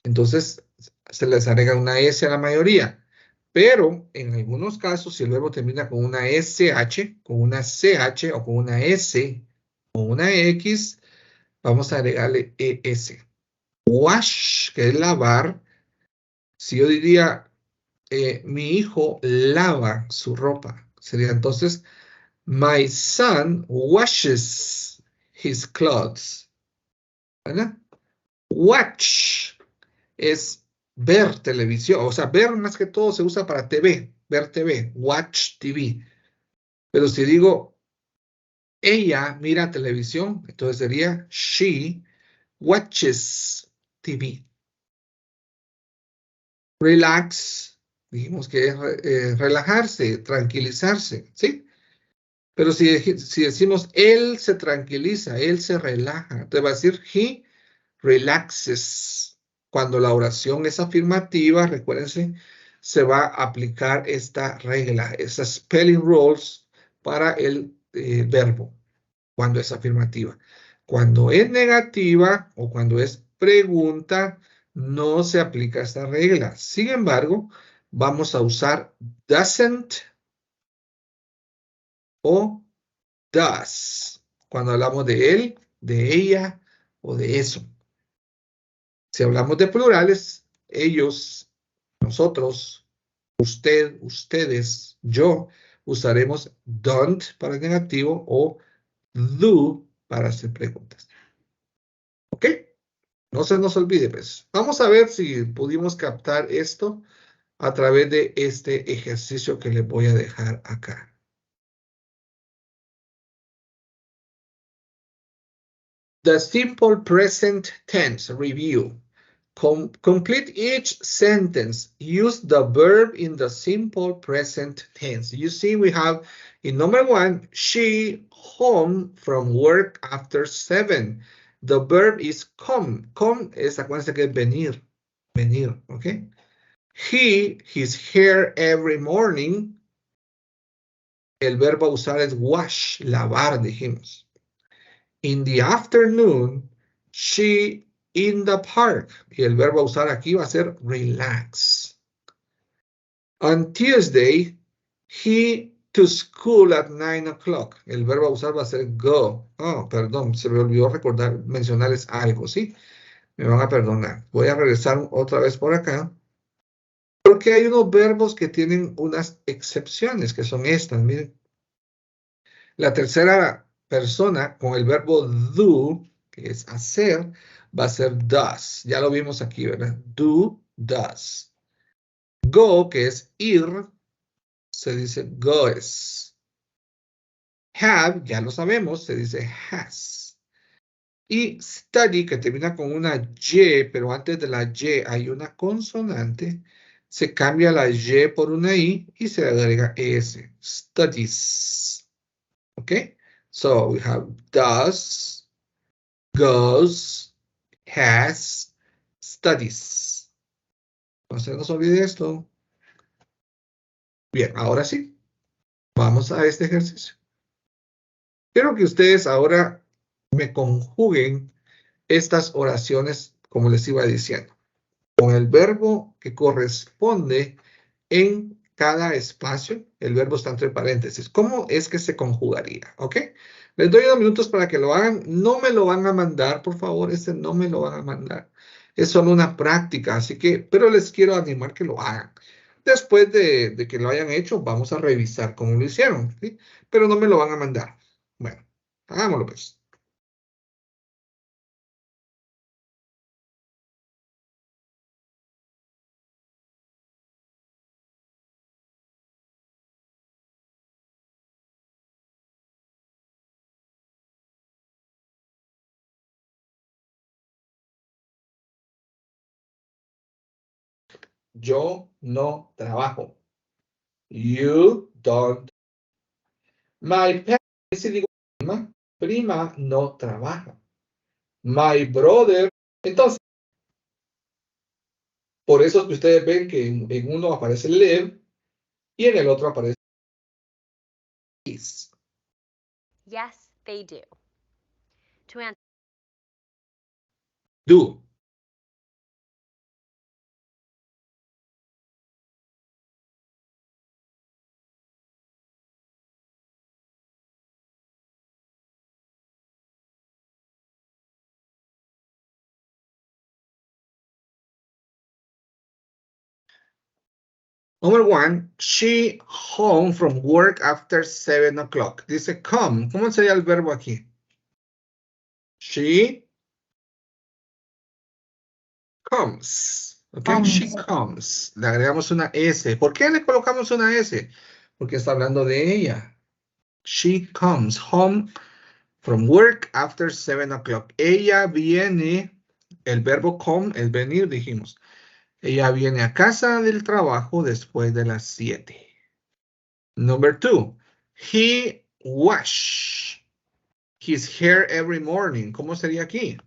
Entonces, se les agrega una S a la mayoría. Pero, en algunos casos, si el verbo termina con una SH, con una CH o con una S o una X, vamos a agregarle ES. Wash, que es lavar. Si yo diría, mi hijo lava su ropa, sería entonces, my son washes his clothes. ¿Verdad? Watch es ver televisión, o sea, ver más que todo se usa para TV, ver TV, watch TV. Pero si digo, ella mira televisión, entonces sería, she watches TV. Relax, dijimos que es relajarse, tranquilizarse, ¿sí? Pero si decimos, él se tranquiliza, él se relaja, te va a decir, he relaxes. Cuando la oración es afirmativa, recuérdense, se va a aplicar esta regla, esas spelling rules para el verbo, cuando es afirmativa. Cuando es negativa o cuando es pregunta, no se aplica esta regla. Sin embargo, vamos a usar doesn't o does cuando hablamos de él, de ella o de eso. Si hablamos de plurales, ellos, nosotros, usted, ustedes, yo, usaremos don't para el negativo o do para hacer preguntas. ¿Ok? No se nos olvide, pues. Vamos a ver si pudimos captar esto a través de este ejercicio que les voy a dejar acá. The simple present tense review. Complete each sentence. Use the verb in the simple present tense. You see, we have in number 1, she home from work after 7. The verb is come. Come es, acuérdense que es venir. Venir, okay? He, his hair every morning. El verbo a usar es wash, lavar, dijimos. In the afternoon, she in the park. Y el verbo a usar aquí va a ser relax. On Tuesday, he to school at 9 o'clock. El verbo a usar va a ser go. Oh, perdón, se me olvidó mencionarles algo, ¿sí? Me van a perdonar. Voy a regresar otra vez por acá. Porque hay unos verbos que tienen unas excepciones, que son estas, miren. La tercera persona con el verbo do, que es hacer, va a ser does. Ya lo vimos aquí, ¿verdad? Do, does. Go, que es ir, se dice goes. Have, ya lo sabemos, se dice has. Y study, que termina con una Y, pero antes de la Y hay una consonante, se cambia la Y por una I y se agrega S. Studies. Okay? So we have does, goes, has, studies. No se nos olvide esto. Bien, ahora sí. Vamos a este ejercicio. Quiero que ustedes ahora me conjuguen estas oraciones, como les iba diciendo, con el verbo que corresponde en cada espacio. El verbo está entre paréntesis. ¿Cómo es que se conjugaría? ¿Ok? Les doy 2 minutos para que lo hagan. No me lo van a mandar, por favor. No me lo van a mandar. Es solo una práctica, así que, pero les quiero animar que lo hagan. Después de que lo hayan hecho, vamos a revisar cómo lo hicieron, ¿sí? Pero no me lo van a mandar. Bueno, hagámoslo pues. Yo no trabajo. You don't. My parents, si digo prima no trabaja. My brother. Entonces, por eso es que ustedes ven que en uno aparece live y en el otro aparece is. Yes, they do. To answer. Do. Number 1, she home from work after 7 o'clock. Dice come. ¿Cómo sería el verbo aquí? She comes. Okay, she comes. Le agregamos una S. ¿Por qué le colocamos una S? Porque está hablando de ella. She comes home from work after 7 o'clock. Ella viene, el verbo come es venir, dijimos. Ella viene a casa del trabajo después de las 7. Number 2, he wash his hair every morning. ¿Cómo sería aquí?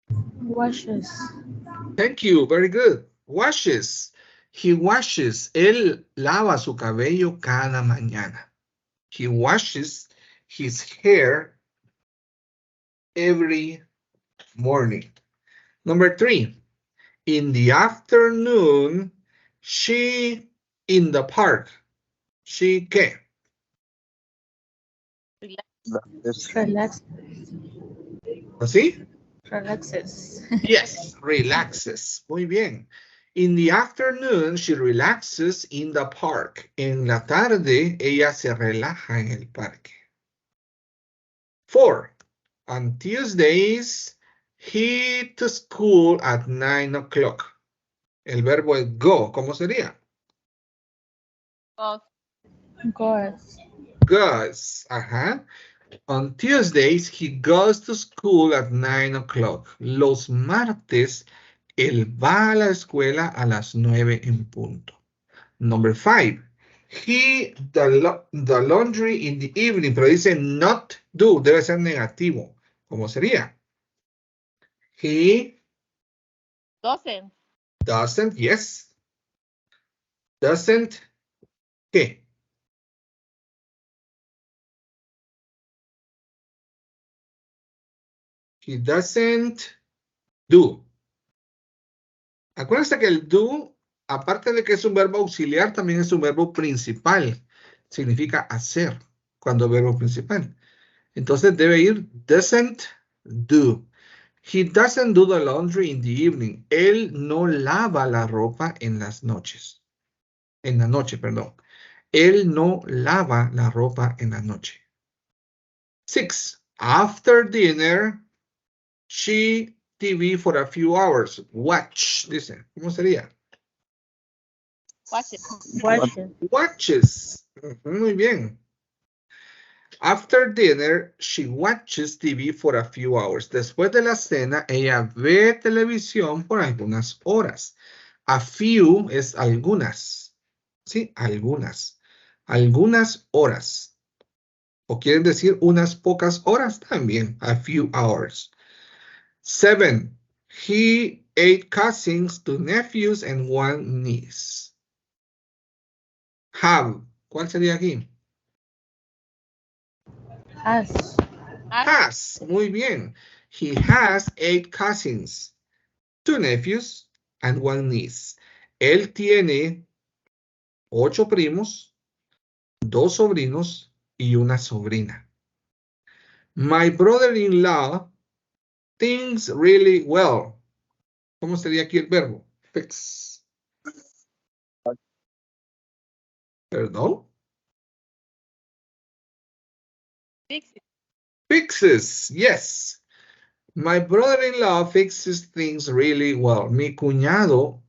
Washes. Thank you, very good. Washes. He washes. Él lava su cabello cada mañana. He washes his hair every morning. Number 3, in the afternoon, she in the park. She ¿qué? Relax. ¿Así? Relaxes. Yes, relaxes. Muy bien. In the afternoon, she relaxes in the park. En la tarde, ella se relaja en el parque. 4, on Tuesdays, He to school at 9 o'clock. El verbo es go. ¿Cómo sería? Goes. Goes. Ajá. On Tuesdays, he goes to school at 9 o'clock. Los martes, él va a la escuela a las 9 en punto. Number 5. He the laundry in the evening, pero dice not do, debe ser negativo. ¿Cómo sería? He doesn't, yes. Doesn't, ¿qué? He doesn't do. Acuérdense que el do, aparte de que es un verbo auxiliar, también es un verbo principal. Significa hacer, cuando verbo principal. Entonces debe ir doesn't do. He doesn't do the laundry in the evening. Él no lava la ropa en las noches. En la noche, perdón. Él no lava la ropa en la noche. 6. After dinner, she TV for a few hours. Watch, dice. ¿Cómo sería? Watches. Muy bien. After dinner, she watches TV for a few hours. Después de la cena, ella ve televisión por algunas horas. A few es algunas. Sí, algunas. Algunas horas. O quieren decir unas pocas horas también. A few hours. 7. He 8 cousins, 2 nephews, and 1 niece. Have. ¿Cuál sería aquí? Has. Has. Muy bien. He has 8 cousins, 2 nephews, and 1 niece. Él tiene 8 primos, 2 sobrinos y una sobrina. My brother-in-law thinks really well. ¿Cómo sería aquí el verbo? Fix. ¿Perdón? Fixes, yes. My brother-in-law fixes things really well. Mi cuñado,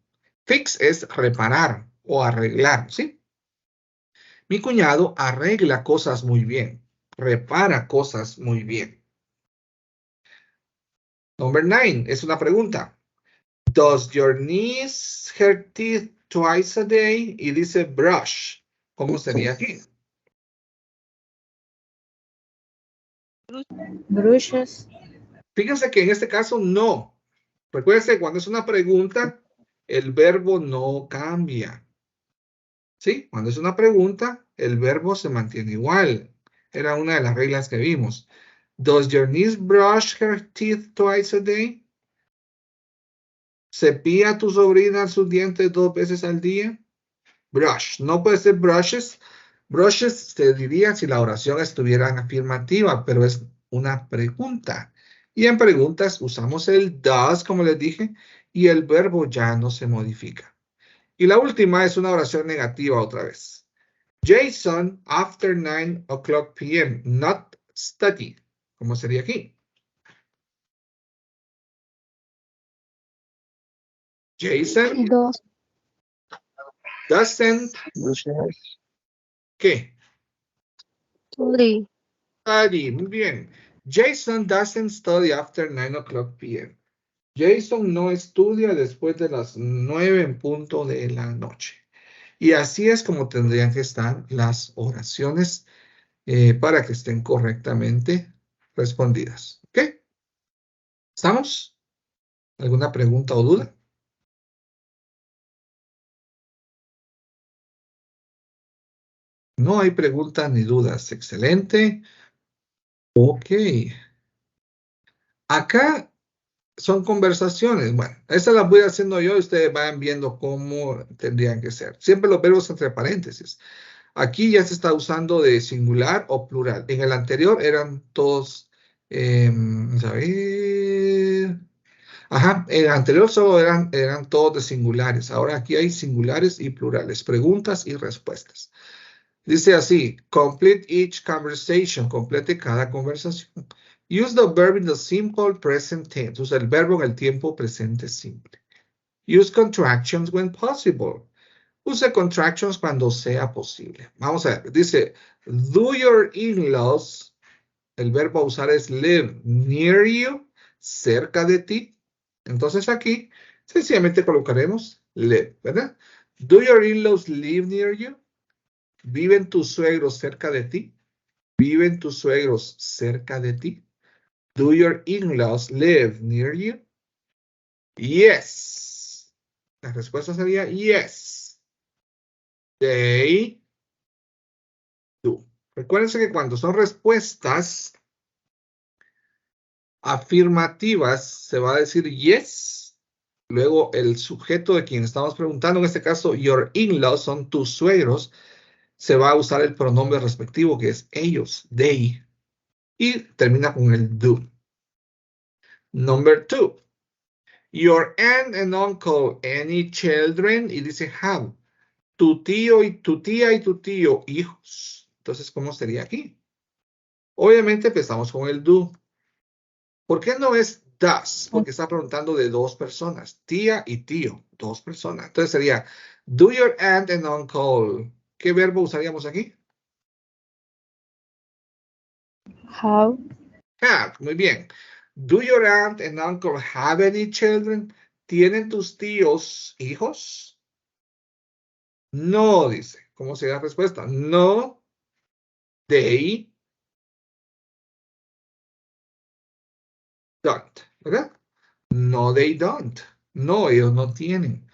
fix es reparar o arreglar, ¿sí? Mi cuñado arregla cosas muy bien. Repara cosas muy bien. Number 9, es una pregunta. Does your niece her teeth twice a day? Y dice brush. ¿Cómo sería aquí? Brushes. Fíjense que en este caso no. Recuérdense, cuando es una pregunta, el verbo no cambia. ¿Sí? Cuando es una pregunta, el verbo se mantiene igual. Era una de las reglas que vimos. Does your niece brush her teeth twice a day? ¿Cepilla tu sobrina sus dientes 2 veces al día? Brush. No puede ser brushes. Brushes se diría si la oración estuviera en afirmativa, pero es una pregunta. Y en preguntas usamos el does, como les dije, y el verbo ya no se modifica. Y la última es una oración negativa otra vez. Jason, after 9 o'clock p.m., not study. ¿Cómo sería aquí? Jason doesn't ¿qué? Study. Muy bien. Jason doesn't study after 9 o'clock p.m. Jason no estudia después de las 9 en punto de la noche. Y así es como tendrían que estar las oraciones para que estén correctamente respondidas. ¿Ok? ¿Estamos? ¿Alguna pregunta o duda? No hay preguntas ni dudas. Excelente. Ok. Acá son conversaciones. Bueno, estas las voy haciendo yo y ustedes van viendo cómo tendrían que ser. Siempre los verbos entre paréntesis. Aquí ya se está usando de singular o plural. En el anterior eran todos, vamos a ver. Ajá, en el anterior solo eran todos de singulares. Ahora aquí hay singulares y plurales. Preguntas y respuestas. Dice así, complete each conversation. Complete cada conversación. Use the verb in the simple present tense. Usa el verbo en el tiempo presente simple. Use contractions when possible. Use contractions cuando sea posible. Vamos a ver. Dice, do your in-laws, el verbo a usar es live near you, cerca de ti. Entonces aquí, sencillamente colocaremos live, ¿verdad? Do your in-laws live near you? ¿Viven tus suegros cerca de ti? ¿Viven tus suegros cerca de ti? Do your in-laws live near you? Yes. La respuesta sería yes. They do. Recuérdense que cuando son respuestas afirmativas, se va a decir yes. Luego el sujeto de quien estamos preguntando, en este caso, your in-laws, son tus suegros, se va a usar el pronombre respectivo que es ellos, they. Y termina con el do. Number 2. Your aunt and uncle, any children, y dice have. Tu tío y tu tía y tu tío, hijos. Entonces, ¿cómo sería aquí? Obviamente empezamos con el do. ¿Por qué no es does? Porque está preguntando de dos personas, tía y tío, dos personas. Entonces sería, do your aunt and uncle. ¿Qué verbo usaríamos aquí? Have. Have, muy bien. Do your aunt and uncle have any children? ¿Tienen tus tíos hijos? No, dice. ¿Cómo sería la respuesta? No, they don't, ¿verdad? No, they don't. No, ellos no tienen.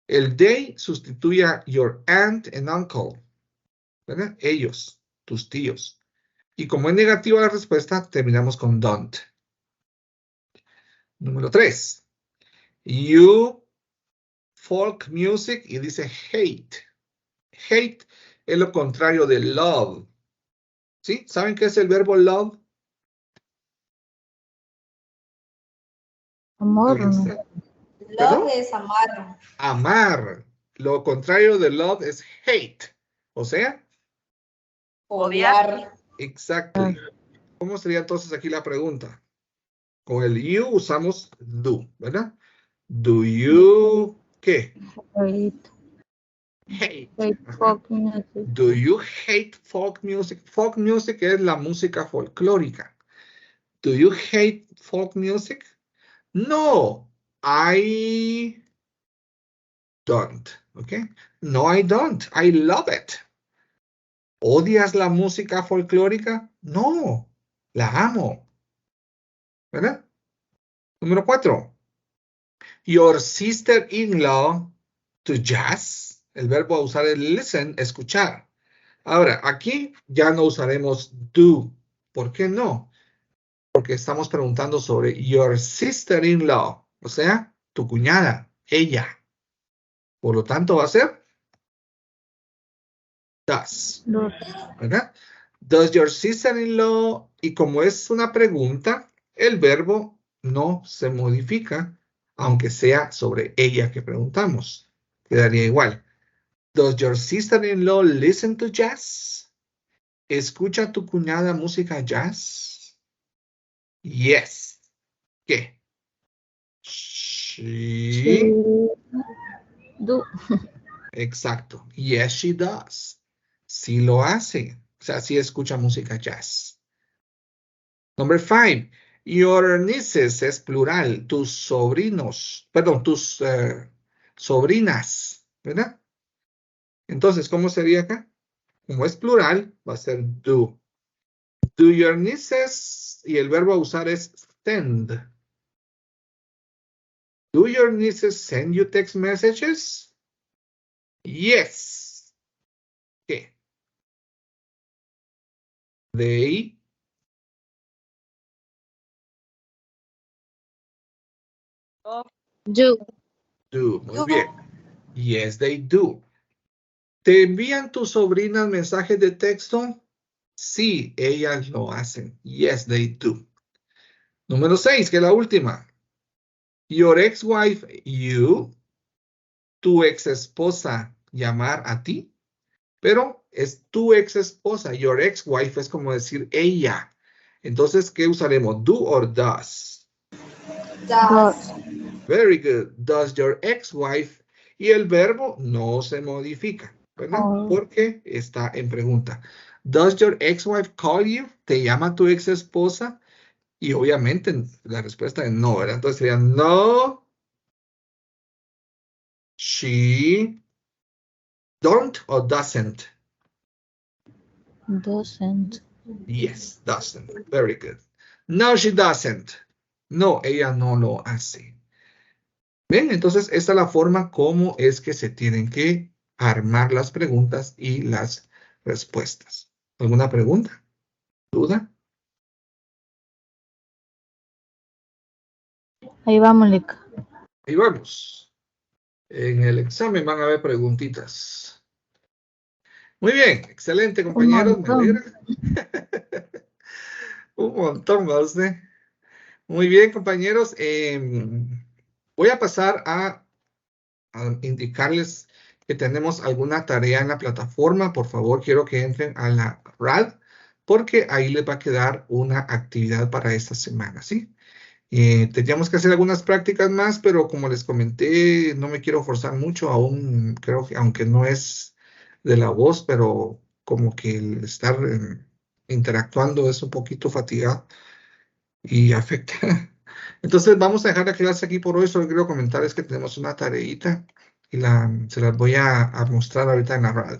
El they sustituye a your aunt and uncle, ¿verdad? Ellos, tus tíos. Y como es negativa la respuesta, terminamos con don't. Número 3. You folk music y dice hate. Hate es lo contrario de love. ¿Sí? ¿Saben qué es el verbo love? Amor. Love es amar. Amar. Lo contrario de love es hate. O sea, Odiar. exactly. ¿Cómo sería entonces aquí la pregunta? Con el you usamos do, ¿verdad? Do you, ¿qué? Hate. Hate. Hate folk music. Do you hate folk music? Folk music es la música folclórica. Do you hate folk music? No, I don't. Okay? No, I don't. I love it. ¿Odias la música folclórica? No, la amo. ¿Verdad? Número 4. Your sister-in-law to jazz. El verbo a usar es listen, escuchar. Ahora, aquí ya no usaremos do. ¿Por qué no? Porque estamos preguntando sobre your sister-in-law. O sea, tu cuñada, ella. Por lo tanto, va a ser does. ¿Verdad? Does your sister-in-law, y como es una pregunta, el verbo no se modifica, aunque sea sobre ella que preguntamos. Quedaría igual. Does your sister-in-law listen to jazz? ¿Escucha tu cuñada música jazz? Yes. ¿Qué? She do. Exacto. Yes, she does. Sí lo hace. O sea, sí escucha música jazz. Number 5. Your nieces es plural. Tus sobrinos. Perdón, tus sobrinas. ¿Verdad? Entonces, ¿cómo sería acá? Como es plural, va a ser do. Do your nieces, y el verbo a usar es send. Do your nieces send you text messages? Yes. ¿Qué? They Do. do. Muy bien. Yes, they do. ¿Te envían tus sobrinas mensajes de texto? Sí, ellas lo hacen. Yes, they do. Número 6, que es la última. Your ex-wife, you, tu ex-esposa, llamar a ti, pero es tu ex-esposa. Your ex-wife es como decir ella. Entonces, ¿qué usaremos? ¿Do or does? Does. Very good. Does your ex-wife? Y el verbo no se modifica, ¿verdad? Porque está en pregunta. Does your ex-wife call you? ¿Te llama tu ex esposa? Y obviamente la respuesta es no, ¿verdad? Entonces sería no. She don't or doesn't? Doesn't. Yes, doesn't. Very good. No, she doesn't. No, ella no lo hace. Bien, entonces esta es la forma como es que se tienen que armar las preguntas y las respuestas. ¿Alguna pregunta? ¿Duda? Ahí vamos, Lick. Ahí vamos. En el examen van a haber preguntitas. Muy bien, excelente, compañeros. Me alegra. Un montón más, ¿eh? Muy bien, compañeros. Voy a pasar a indicarles que tenemos alguna tarea en la plataforma. Por favor, quiero que entren a la RAD, porque ahí les va a quedar una actividad para esta semana, ¿sí? Teníamos que hacer algunas prácticas más, pero como les comenté, no me quiero forzar mucho aún. Creo que, aunque no es de la voz, pero como que el estar interactuando es un poquito fatigado y afecta. Entonces vamos a dejar la clase aquí por hoy. Solo quiero comentarles que tenemos una tareita y se las voy a mostrar ahorita en la radio.